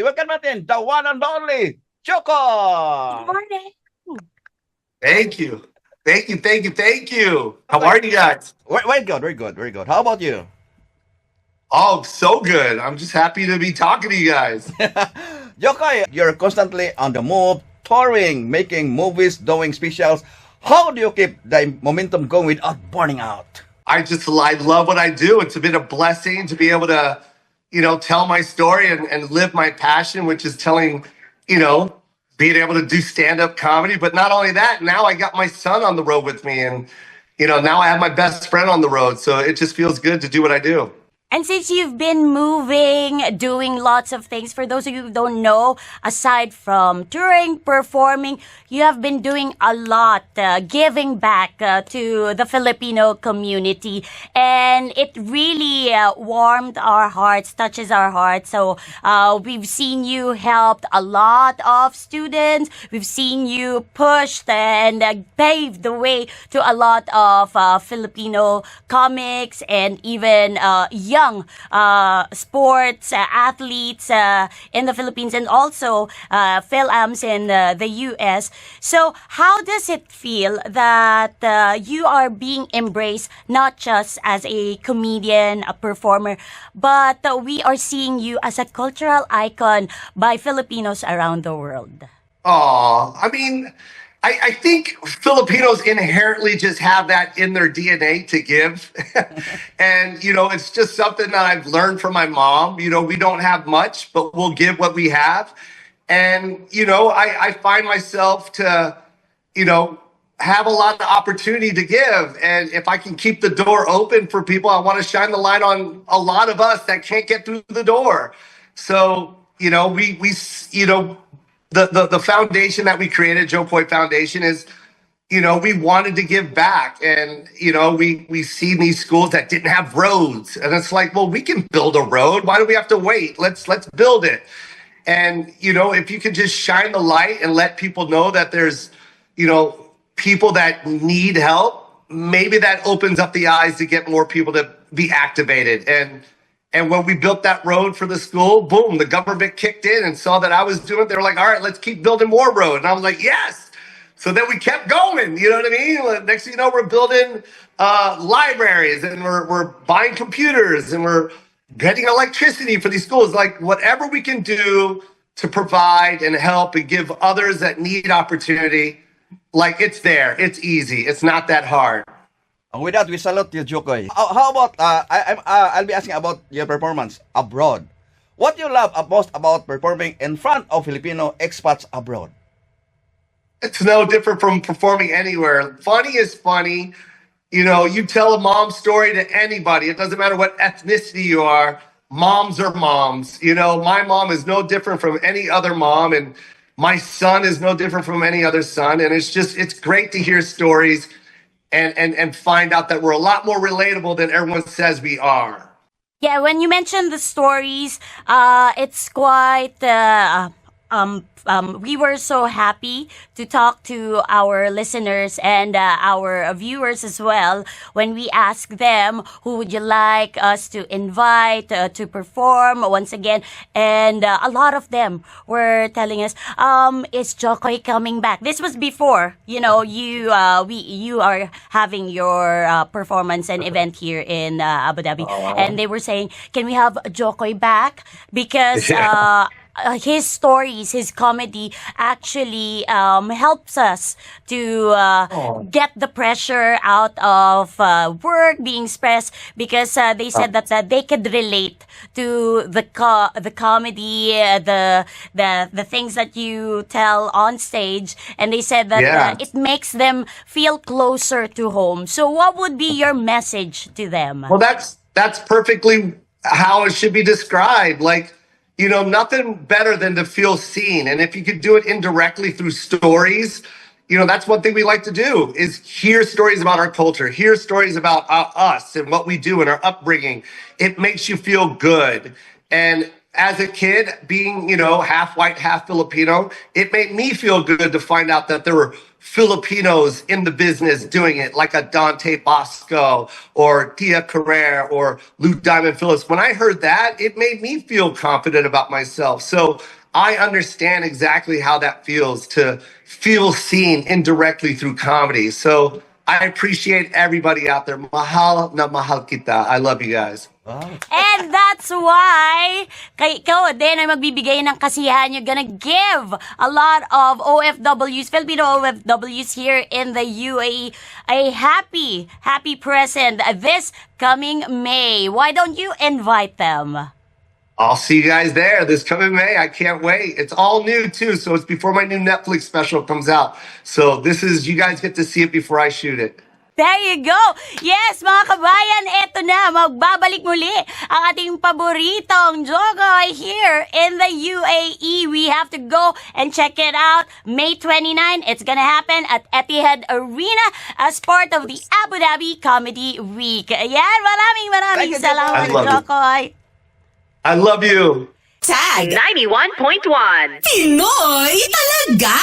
Welcome natin, the one and only, Good Choco! morning. Thank you. Thank you. Thank you. Thank you. How Okay, are you guys? very good, very good, very good. How about you? Oh, so good. I'm just happy to be talking to you guys. Jokoy, you're constantly on the move, touring, making movies, doing specials. How do you keep the momentum going without burning out? I love what I do. It's been a blessing to be able to, tell my story and live my passion, which is telling, you know, being able to do stand-up comedy. But not only that, now I got my son on the road with me, and now I have my best friend on the road. So it just feels good to do what I do. And since you've been moving, doing lots of things, for those of you who don't know, aside from touring, performing, you have been doing a lot, giving back to the Filipino community. And it really warmed our hearts, touches our hearts. So we've seen you helped a lot of students. We've seen you pushed and paved the way to a lot of Filipino comics and even young sports athletes in the Philippines and also Phil-Ams in the US. So how does it feel that you are being embraced not just as a comedian, a performer, but we are seeing you as a cultural icon by Filipinos around the world? Oh, I mean, I think Filipinos inherently just have that in their DNA to give. And, it's just something that I've learned from my mom. We don't have much, but we'll give what we have. And, I find myself to, have a lot of opportunity to give. And if I can keep the door open for people, I want to shine the light on a lot of us that can't get through the door. So, the foundation that we created, Joe Koy Foundation, is, we wanted to give back. And, we see these schools that didn't have roads. And it's like, well, we can build a road. Why do we have to wait? Let's build it. And, if you could just shine the light and let people know that there's, people that need help, maybe that opens up the eyes to get more people to be activated. And when we built that road for the school, boom, the government kicked in and saw that I was doing it. They were like, all right, let's keep building more road. And I was like, yes. So then we kept going. You know what I mean? Next thing you know, we're building libraries, and we're buying computers, and we're getting electricity for these schools. Like, whatever we can do to provide and help and give others that need opportunity, like, it's there. It's easy. It's not that hard. And with that, we salute you, Jokoy. How about, I'll be asking about your performance abroad. What you love most about performing in front of Filipino expats abroad? It's no different from performing anywhere. Funny is funny. You tell a mom story to anybody. It doesn't matter what ethnicity you are. Moms are moms. My mom is no different from any other mom, and my son is no different from any other son. And it's great to hear stories and find out that we're a lot more relatable than everyone says we are. Yeah, when you mentioned the stories, it's quite we were so happy to talk to our listeners and our viewers as well when we asked them who would you like us to invite to perform once again, and a lot of them were telling us, is Jokoy coming back? This was before you are having your performance and event here in Abu Dhabi, and they were saying, can we have Jokoy back because his stories, his comedy actually helps us to get the pressure out of work being stressed, because they said that they could relate to the comedy, the things that you tell on stage, and they said that it makes them feel closer to home. So what would be your message to them? Well, that's perfectly how it should be described. Like, nothing better than to feel seen. And if you could do it indirectly through stories, that's one thing we like to do, is hear stories about our culture, hear stories about us and what we do and our upbringing. It makes you feel good. And as a kid, being, half white, half Filipino, it made me feel good to find out that there were Filipinos in the business doing it, like a Dante Bosco or Tia Carrere or Lou Diamond Phillips. When I heard that, it made me feel confident about myself. So I understand exactly how that feels to feel seen indirectly through comedy. So I appreciate everybody out there. Mahal na mahal kita. I love you guys. And that's why kay ikaw din ay magbibigay ng kasiyahan. You're gonna give a lot of OFWs, Filipino OFWs here in the UAE a happy present this coming May. Why don't you invite them? I'll see you guys there this coming May. I can't wait. It's all new too, so it's before my new Netflix special comes out. So you guys get to see it before I shoot it. There you go. Yes, mga kabayan, eto na. Magbabalik muli ang ating paboritong JO KOY here in the UAE. We have to go and check it out. May 29, it's gonna happen at Etihad Arena as part of the Abu Dhabi Comedy Week. Ayan, maraming salamat, JO KOY. I love you. Tag 91.1 Pinoy talaga.